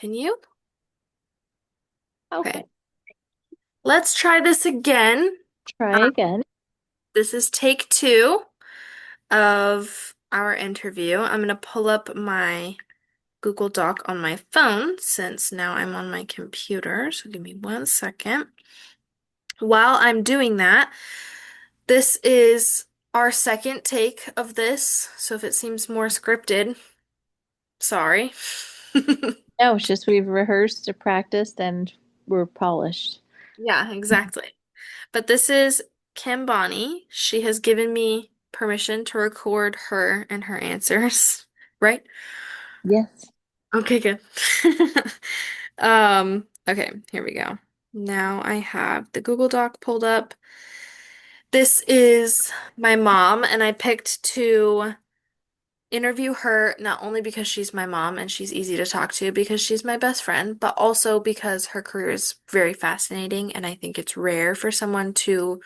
continue. Okay, Okay, let's try this again. try Um, again. this is take two of our interview. I'm going to pull up my Google Doc on my phone since now I'm on my computer. So give me 1 second. While I'm doing that, this is our second take of this. So if it seems more scripted, sorry. No, it's just we've rehearsed, practiced, and we're polished. Yeah, exactly. But this is Kim Bonnie. She has given me permission to record her and her answers, right? Yes. Okay, good. Okay, here we go. Now I have the Google Doc pulled up. This is my mom, and I picked to interview her not only because she's my mom and she's easy to talk to because she's my best friend, but also because her career is very fascinating, and I think it's rare for someone to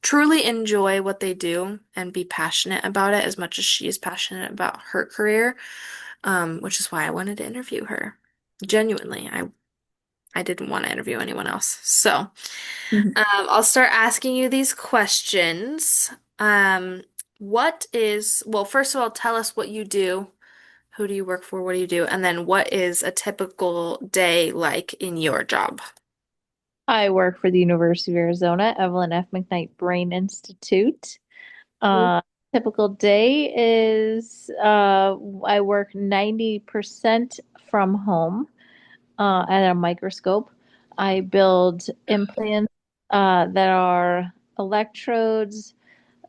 truly enjoy what they do and be passionate about it as much as she is passionate about her career, which is why I wanted to interview her. Genuinely, I didn't want to interview anyone else. So, Mhm. I'll start asking you these questions. Well, first of all, tell us what you do. Who do you work for? What do you do? And then what is a typical day like in your job? I work for the University of Arizona, Evelyn F. McKnight Brain Institute. Uh, Typical day is I work 90% from home at a microscope. I build implants that are electrodes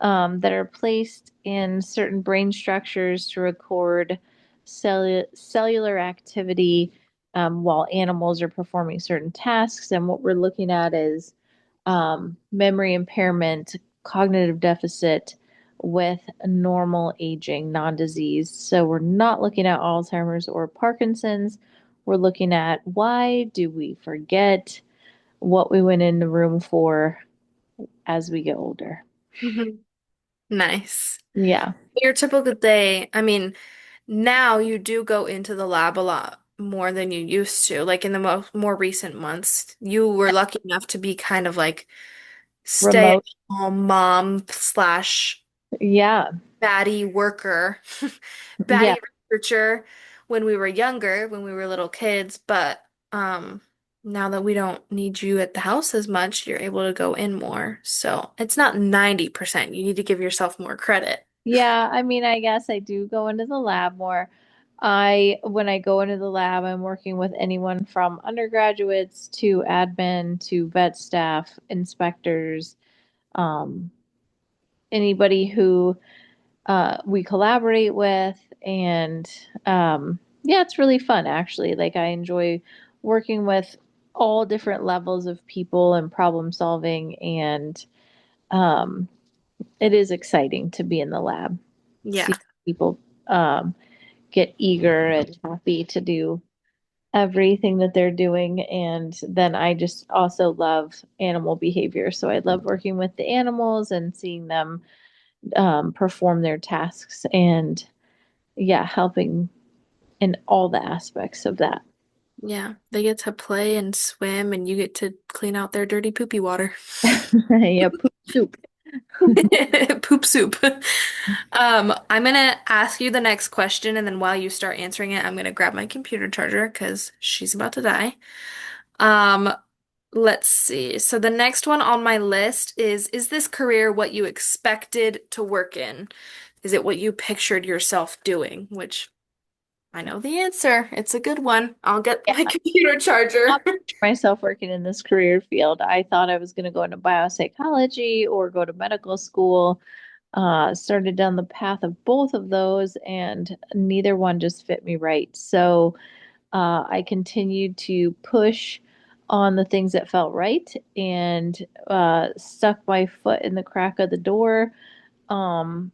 that are placed in certain brain structures to record cellular activity while animals are performing certain tasks. And what we're looking at is memory impairment, cognitive deficit with normal aging, non disease. So we're not looking at Alzheimer's or Parkinson's. We're looking at why do we forget what we went in the room for as we get older. Nice. Yeah. Your typical day, I mean, now you do go into the lab a lot more than you used to. Like in the mo more recent months, you were lucky enough to be kind of like Remote. stay-at-home mom slash Yeah. baddie worker, Yeah. baddie researcher when we were younger, when we were little kids. But now that we don't need you at the house as much, you're able to go in more. So it's not 90%. You need to give yourself more credit. Yeah. I mean, I guess I do go into the lab more. When I go into the lab, I'm working with anyone from undergraduates to admin to vet staff, inspectors, um, anybody who we collaborate with. And yeah, it's really fun actually. Like I enjoy working with all different levels of people and problem solving. And um, it is exciting to be in the lab, Yeah. see people um, get eager and happy to do everything that they're doing. And then I just also love animal behavior. So I love working with the animals and seeing them perform their tasks and, yeah, helping in all the aspects of that. Yeah, they get to play and swim, and you get to clean out their dirty poopy water. Yeah, poop soup. Poop soup. I'm gonna ask you the next question, and then while you start answering it, I'm gonna grab my computer charger because she's about to die. Um, let's see. So the next one on my list is this career what you expected to work in? Is it what you pictured yourself doing? Which I know the answer. It's a good one. I'll get Yeah, my computer charger. not picture myself working in this career field. I thought I was going to go into biopsychology or go to medical school. Started down the path of both of those, and neither one just fit me right. So I continued to push on the things that felt right and stuck my foot in the crack of the door um,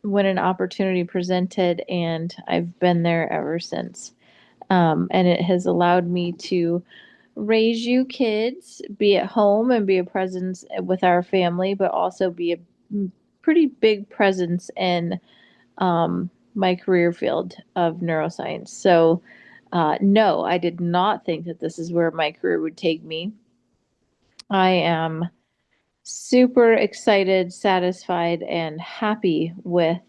when an opportunity presented, and I've been there ever since. And it has allowed me to raise you kids, be at home and be a presence with our family, but also be a pretty big presence in my career field of neuroscience. So No, I did not think that this is where my career would take me. I am super excited, satisfied, and happy with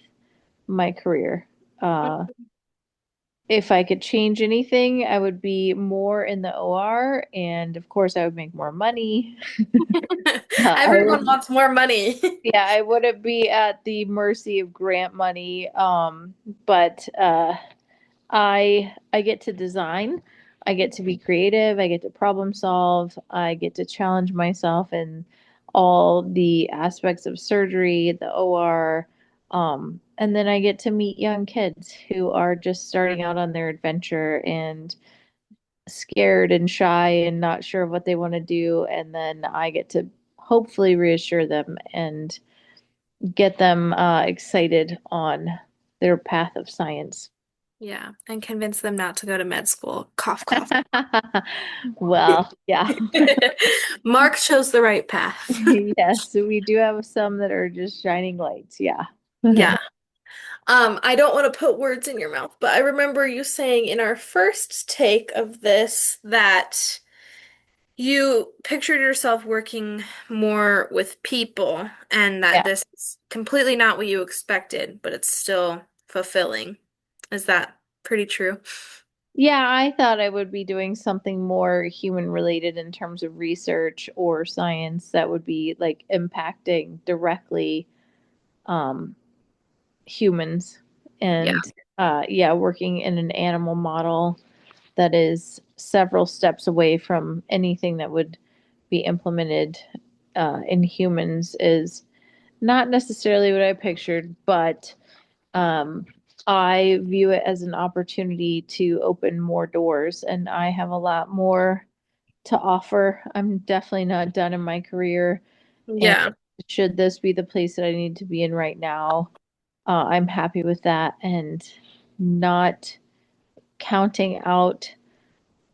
my career. Uh, if I could change anything, I would be more in the OR, and of course, I would make more money. I Everyone would, wants more money. yeah, I wouldn't be at the mercy of grant money. But I get to design, I get to be creative, I get to problem solve, I get to challenge myself in all the aspects of surgery, the OR, and then I get to meet young kids who are just starting out on their adventure and scared and shy and not sure what they want to do, and then I get to hopefully reassure them and get them excited on their path of science. Yeah, and convince them not to go to med school. Cough, cough. Well, yeah. Mark chose the right path. Yes, we do have some that are just shining lights. Yeah. Yeah. I don't want to put words in your mouth, but I remember you saying in our first take of this that you pictured yourself working more with people and that Yeah. this is completely not what you expected, but it's still fulfilling. Is that pretty true? Yeah, I thought I would be doing something more human related in terms of research or science that would be like impacting directly um humans Yeah. and yeah, working in an animal model that is several steps away from anything that would be implemented in humans is not necessarily what I pictured, but um, I view it as an opportunity to open more doors, and I have a lot more to offer. I'm definitely not done in my career, and Yeah. should this be the place that I need to be in right now, I'm happy with that and not counting out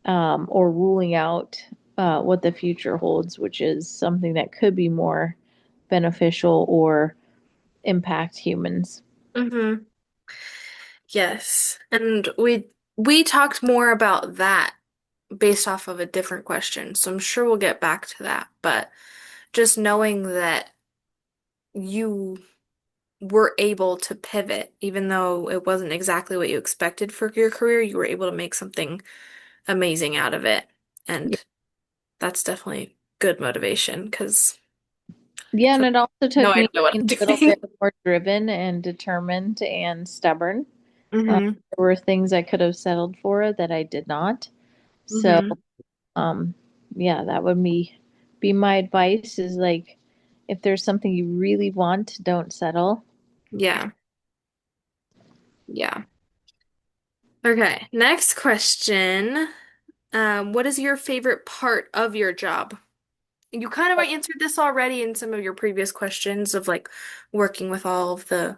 or ruling out what the future holds, which is something that could be more beneficial or impact humans. hmm Yes. And we talked more about that based off of a different question. So I'm sure we'll get back to that. But just knowing that you were able to pivot, even though it wasn't exactly what you expected for your career, you were able to make something amazing out of it. Yeah, And that's definitely good motivation because yeah, I and have it also no took me idea what being I'm a little bit doing. more driven and determined and stubborn. hmm There were things I could have settled for that I did not. So, hmm um, yeah, that would be my advice is like if there's something you really want, don't settle. Yeah. Yeah. Okay. Next question. What is your favorite part of your job? You kind of answered this already in some of your previous questions of like working with all of the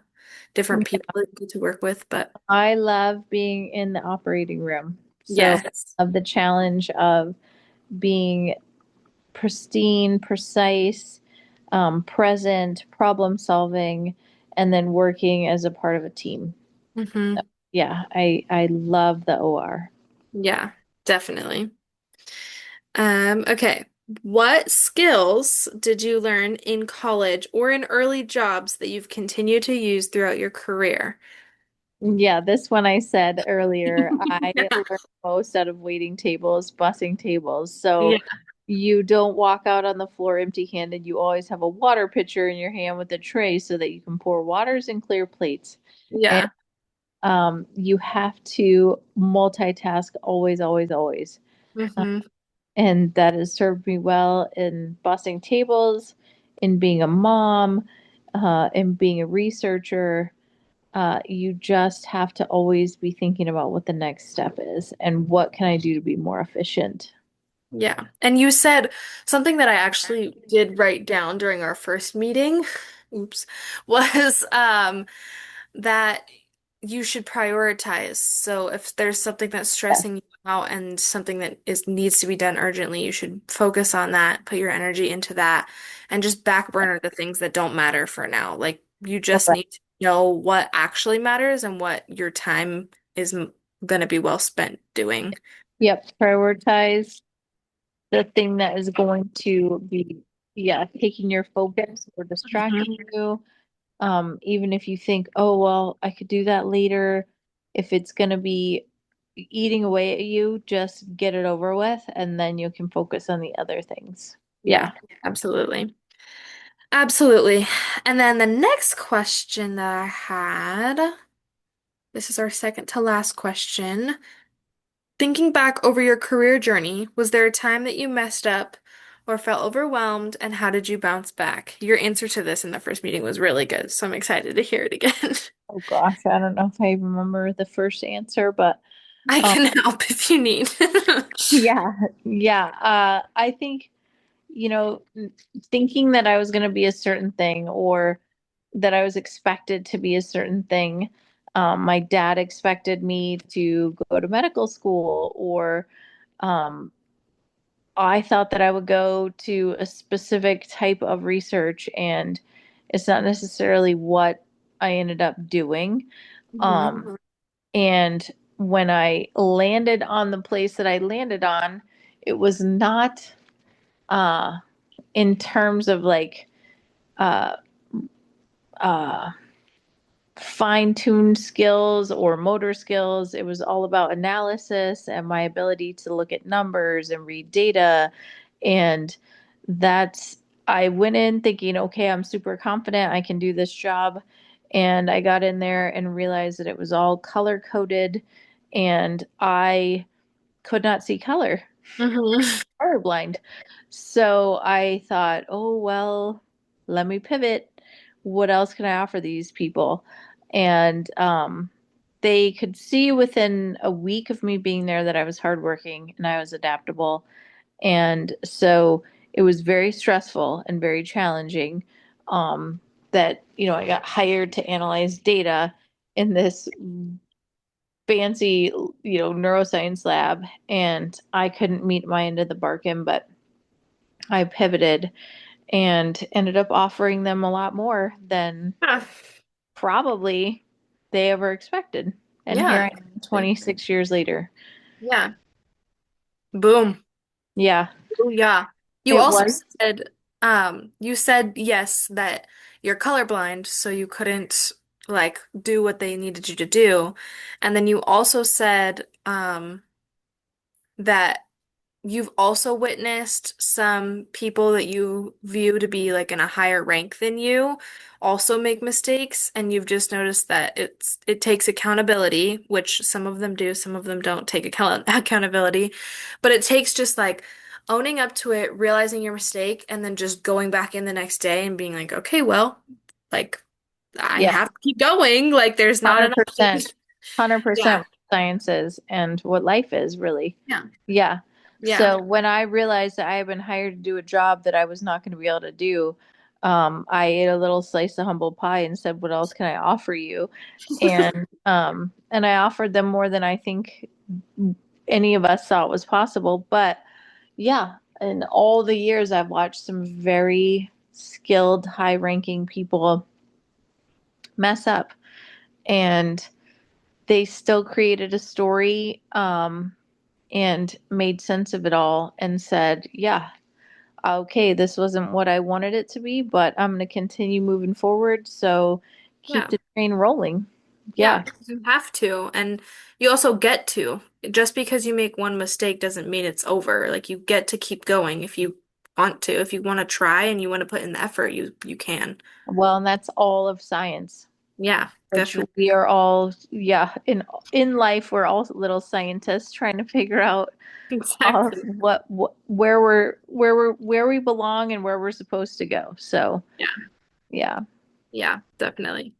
different people that you get to work with, but I love being in the operating room. So, yes. of the challenge of being pristine, precise, present, problem solving, and then working as a part of a team. hmm Yeah, I love the OR. Yeah, definitely. Okay. What skills did you learn in college or in early jobs that you've continued to use throughout your career? Yeah, this one I said earlier, I Yeah. learned most out of waiting tables, bussing tables. Yeah. So you don't walk out on the floor empty-handed. You always have a water pitcher in your hand with a tray so that you can pour waters in clear plates. And Yeah. you have to multitask always, always, always. hmm And that has served me well in bussing tables, in being a mom, in being a researcher. You just have to always be thinking about what the next step is and what can I do to be more efficient. Yeah. And you said something that I actually did write down during our first meeting, oops, was that you should prioritize. So if there's something that's Yes, stressing you out and something that is needs to be done urgently, you should focus on that, put your energy into that, and just back burner the things that don't matter for now. Like you just correct. need to know what actually matters and what your time is going to be well spent doing. Yep, prioritize the thing that is going to be, yeah, taking your focus or distracting Mhm. you. Even if you think, oh, well, I could do that later, if it's going to be eating away at you, just get it over with, and then you can focus on the other things. Yeah, Yeah. absolutely. Absolutely. And then the next question that I had, this is our second to last question. Thinking back over your career journey, was there a time that you messed up or felt overwhelmed, and how did you bounce back? Your answer to this in the first meeting was really good, so I'm excited to hear it again. Oh gosh, I don't know if I remember the first answer, but I um, can help if you need. yeah, yeah. I think, thinking that I was going to be a certain thing or that I was expected to be a certain thing. My dad expected me to go to medical school, or um, I thought that I would go to a specific type of research, and it's not necessarily what I ended up doing. Mhm. Um, and when I landed on the place that I landed on, it was not uh, in terms of like uh, uh, fine-tuned skills or motor skills. It was all about analysis and my ability to look at numbers and read data. And that's, I went in thinking, okay, I'm super confident I can do this job. And I got in there and realized that it was all color coded and I could not see color, Mhm. colorblind. So I thought, oh, well, let me pivot. What else can I offer these people? And they could see within a week of me being there that I was hardworking and I was adaptable. And so it was very stressful and very challenging. That, I got hired to analyze data in this fancy, neuroscience lab, and I couldn't meet my end of the bargain, but I pivoted and ended up offering them a lot more than Yeah. probably they ever expected. And here Yeah. I am 26 years later. Yeah. Boom. Yeah, Oh, yeah. You it also was. said, you said yes, that you're colorblind, so you couldn't like do what they needed you to do. And then you also said, that you've also witnessed some people that you view to be like in a higher rank than you also make mistakes, and you've just noticed that it takes accountability, which some of them do, some of them don't take accountability, but it takes just like owning up to it, realizing your mistake, and then just going back in the next day and being like, okay, well, like I Yeah, have to keep going. Like there's not enough. 100%. Yeah. 100% what science is and what life is really. Yeah. Yeah. Yeah. So when I realized that I had been hired to do a job that I was not going to be able to do, I ate a little slice of humble pie and said, "What else can I offer you?" And I offered them more than I think any of us thought was possible. But yeah, in all the years I've watched some very skilled, high-ranking people mess up, and they still created a story and made sense of it all and said, yeah, okay, this wasn't what I wanted it to be, but I'm going to continue moving forward. So keep Yeah. the train rolling. Yeah, Yeah. you have to. And you also get to. Just because you make one mistake doesn't mean it's over. Like you get to keep going if you want to. If you want to try and you want to put in the effort, you can. Well, and that's all of science, Yeah, which definitely. we are all, yeah, in life, we're all little scientists trying to figure out all of Exactly. what where we belong and where we're supposed to go. So, Yeah. yeah. Yeah, definitely.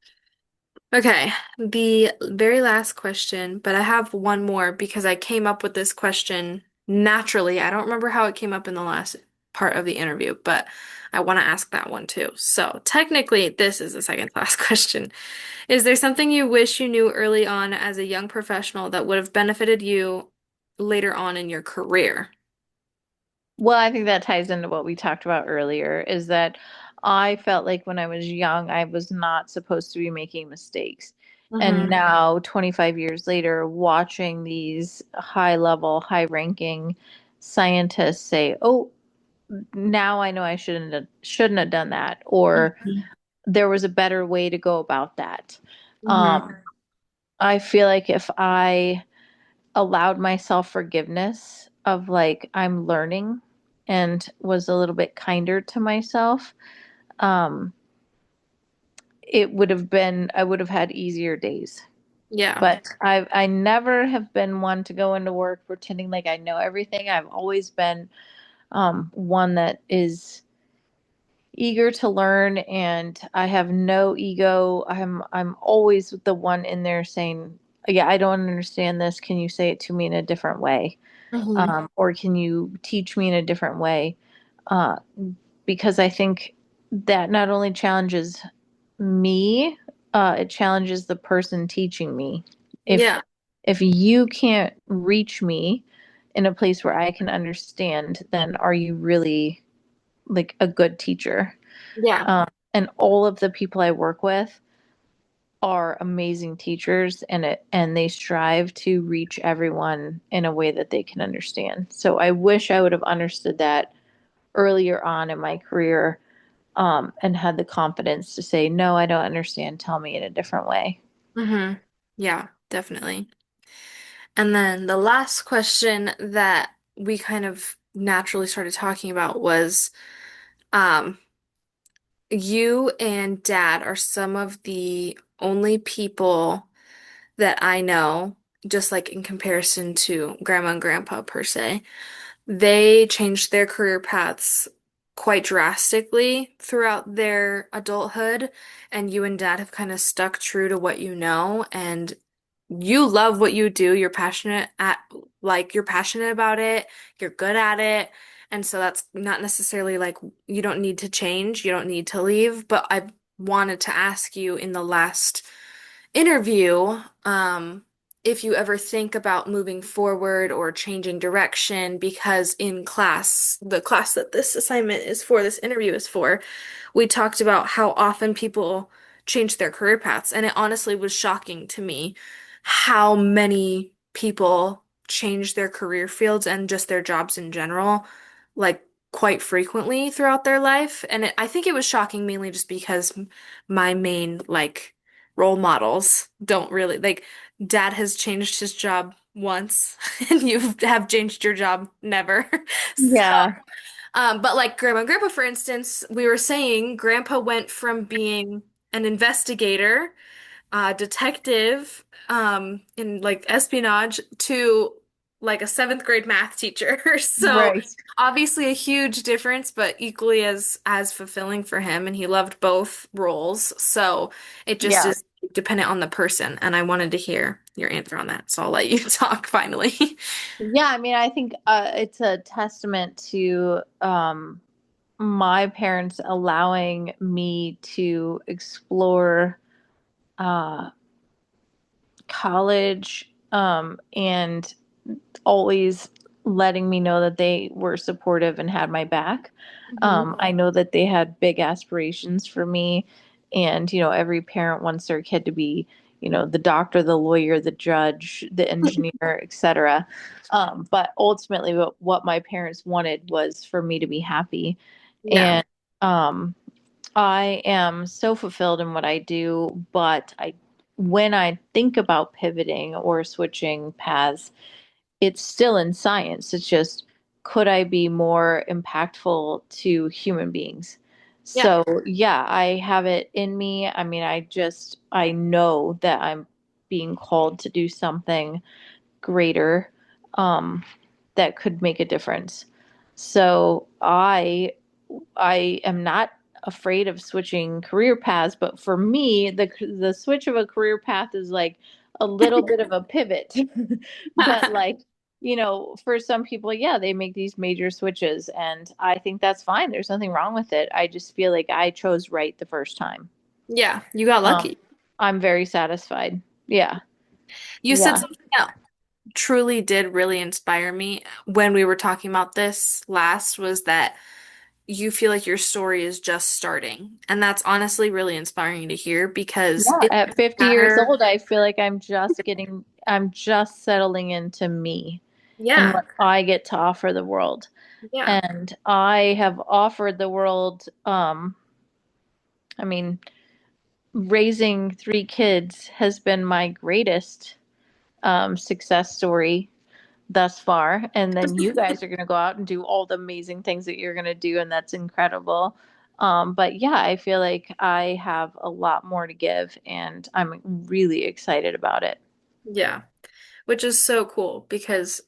Okay, the very last question, but I have one more because I came up with this question naturally. I don't remember how it came up in the last part of the interview, but I want to ask that one too. So, technically, this is the second to last question. Is there something you wish you knew early on as a young professional that would have benefited you later on in your career? Well, I think that ties into what we talked about earlier, is that I felt like when I was young, I was not supposed to be making mistakes. And Mm-hmm. now, 25 years later, watching these high level, high ranking scientists say, "Oh, now I know I shouldn't have done that," or Mm-hmm. there was a better way to go about that. Mm-hmm. Um, I feel like if I allowed myself forgiveness of like I'm learning and was a little bit kinder to myself, um, it would have been I would have had easier days. Yeah. But I never have been one to go into work pretending like I know everything. I've always been one that is eager to learn, and I have no ego. I'm always the one in there saying, "Yeah, I don't understand this. Can you say it to me in a different way? Mm-hmm. Or can you teach me in a different way?" Uh, because I think that not only challenges me, it challenges the person teaching me. If Yeah. if you can't reach me in a place where I can understand, then are you really like a good teacher? Yeah. And all of the people I work with are amazing teachers, and they strive to reach everyone in a way that they can understand. So I wish I would have understood that earlier on in my career, and had the confidence to say, no, I don't understand. Tell me in a different way. Mm-hmm. Yeah, definitely. And then the last question that we kind of naturally started talking about was um, you and Dad are some of the only people that I know, just like in comparison to Grandma and Grandpa per se, they changed their career paths quite drastically throughout their adulthood, and you and Dad have kind of stuck true to what you know, and you love what you do. You're passionate about it, you're good at it. And so that's not necessarily like you don't need to change, you don't need to leave. But I wanted to ask you in the last interview, if you ever think about moving forward or changing direction, because in class, the class that this assignment is for, this interview is for, we talked about how often people change their career paths. And it honestly was shocking to me how many people change their career fields and just their jobs in general, like quite frequently throughout their life. And I think it was shocking mainly just because my main, like, role models don't really like dad has changed his job once and you have changed your job never. So, Yeah, but like grandma and grandpa, for instance, we were saying grandpa went from being an investigator, detective, in like espionage to like a seventh grade math teacher. So right. obviously a huge difference, but equally as fulfilling for him, and he loved both roles. So it just Yeah. is dependent on the person, and I wanted to hear your answer on that. So I'll let you talk finally. Yeah, I mean, I think it's a testament to my parents allowing me to explore uh, college, and always letting me know that they were supportive and had my back. Hmm. I know that they had big aspirations for me, and every parent wants their kid to be, the doctor, the lawyer, the judge, the engineer, etc. But ultimately, what my parents wanted was for me to be happy, Yeah. and um, I am so fulfilled in what I do, but when I think about pivoting or switching paths, it's still in science. It's just, could I be more impactful to human beings? Yeah. So, yeah, I have it in me. I mean, I know that I'm being called to do something greater, um, that could make a difference. So, I am not afraid of switching career paths, but for me, the switch of a career path is like a little bit of a pivot. But like, for some people, yeah, they make these major switches, and I think that's fine. There's nothing wrong with it. I just feel like I chose right the first time. Yeah, you got Um, lucky. I'm very satisfied. Yeah. You said Yeah. something that truly did really inspire me when we were talking about this last was that you feel like your story is just starting. And that's honestly really inspiring to hear because Yeah, it at doesn't 50 years matter. old, I feel like I'm just settling into me and Yeah. what I get to offer the world. Yeah. And I have offered the world, I mean, raising three kids has been my greatest success story thus far. And then you guys are going to go out and do all the amazing things that you're going to do, and that's incredible. But yeah, I feel like I have a lot more to give, and I'm really excited about it. Yeah. Which is so cool because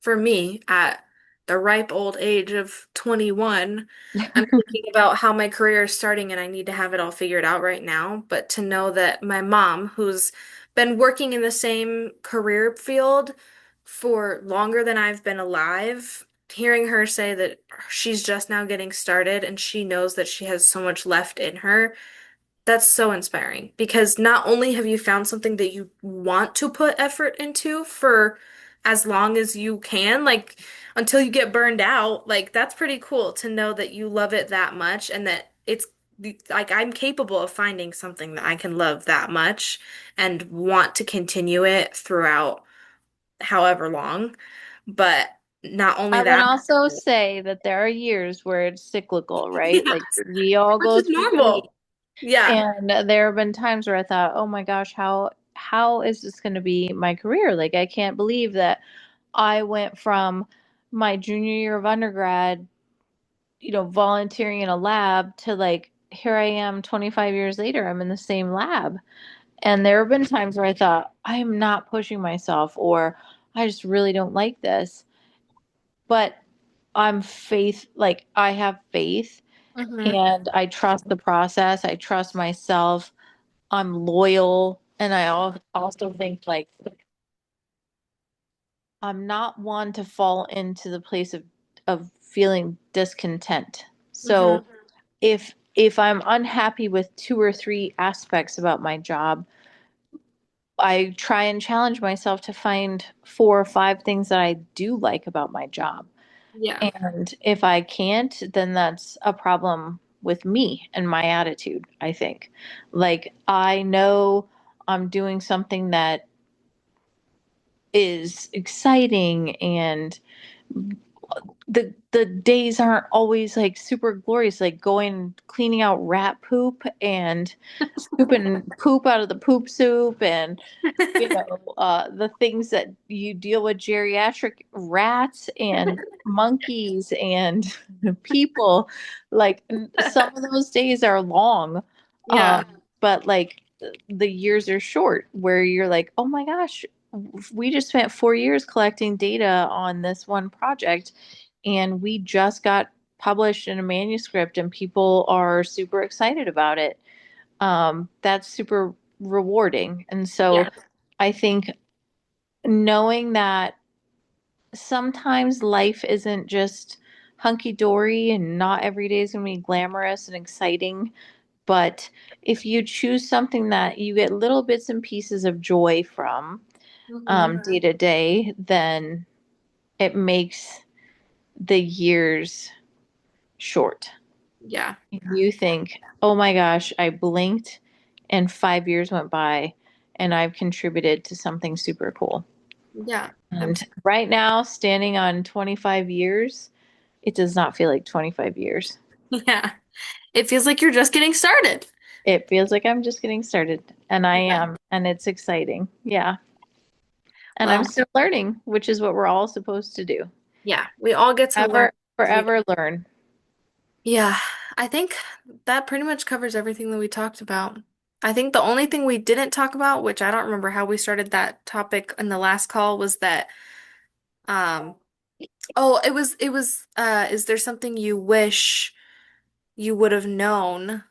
for me, at the ripe old age of 21, I'm thinking about how my career is starting and I need to have it all figured out right now. But to know that my mom, who's been working in the same career field for longer than I've been alive, hearing her say that she's just now getting started and she knows that she has so much left in her, that's so inspiring because not only have you found something that you want to put effort into for as long as you can, like until you get burned out, like that's pretty cool to know that you love it that much and that it's like I'm capable of finding something that I can love that much and want to continue it throughout however long. But not only I would that, also say that there are years where it's cyclical, right? Like yes, we all which go is through peaks. normal. Yeah. And there have been times where I thought, "Oh my gosh, how is this going to be my career? Like I can't believe that I went from my junior year of undergrad, volunteering in a lab to like here I am 25 years later, I'm in the same lab." And there have been times where I thought, I'm not pushing myself or I just really don't like this. But like I have faith Hmm. and I trust the process. I trust myself. I'm loyal. And also think like I'm not one to fall into the place of feeling discontent. So Hmm. if I'm unhappy with two or three aspects about my job, I try and challenge myself to find four or five things that I do like about my job. Yeah. And if I can't, then that's a problem with me and my attitude, I think. Like I know I'm doing something that is exciting and the days aren't always like super glorious, like going cleaning out rat poop and scooping poop out of the poop soup and the things that you deal with geriatric rats and monkeys and people. Like some of those days are long, Yeah. but like the years are short where you're like, oh my gosh, we just spent 4 years collecting data on this one project and we just got published in a manuscript and people are super excited about it. That's super rewarding. And so Yeah. I think knowing that sometimes life isn't just hunky dory and not every day is going to be glamorous and exciting, but if you choose something that you get little bits and pieces of joy from Hmm. day to day, then it makes the years short. Yeah. You think, oh my gosh, I blinked and 5 years went by and I've contributed to something super cool. Yeah. And Absolutely. right now, standing on 25 years, it does not feel like 25 years. Yeah. It feels like you're just getting started. It feels like I'm just getting started, and I Yeah. am, and it's exciting. Yeah. And I'm Well, still learning, which is what we're all supposed to do. yeah, we all get to learn Ever, as we go. forever learn. Yeah, I think that pretty much covers everything that we talked about. I think the only thing we didn't talk about, which I don't remember how we started that topic in the last call, was that um oh, it was is there something you wish you would have known?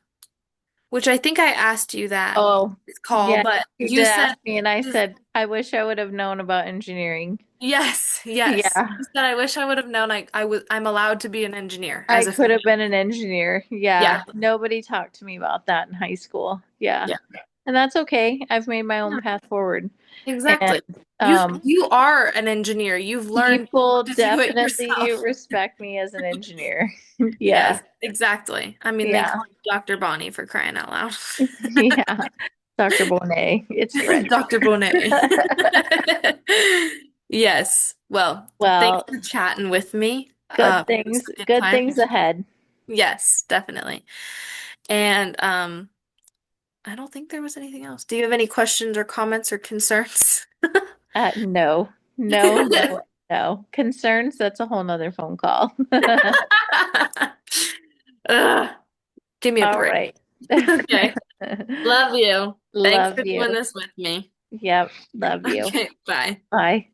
Which I think I asked you that Oh, call, yeah, but you you did said ask me, and I said, I wish I would have known about engineering. yes, yes. Yeah, You said I wish I would have known I'm allowed to be an engineer I as a could female. have been an engineer. Yeah, Yeah. nobody talked to me about that in high school. Yeah, Yeah. and that's okay. I've made my own Yeah. path forward. Exactly. You Um, you are an engineer. You've learned People to do it definitely yourself. respect me as an engineer. Yeah, Yes, exactly. I mean, they yeah, call you Dr. Bonnie for crying out loud. yeah. Dr. Bonet, it's ready. Dr. Bonet. Yes. Well, thanks Well, for chatting with me. It was a good good time. things ahead. Yes, definitely. And I don't think there was anything else. Do you have any questions or comments or concerns? No, no, no, no. Concerns, that's a whole nother phone call. Ugh, give me a All break. right. Okay. Love you. Thanks Love for you. doing this with me. Yep, love you. Okay, bye. Bye.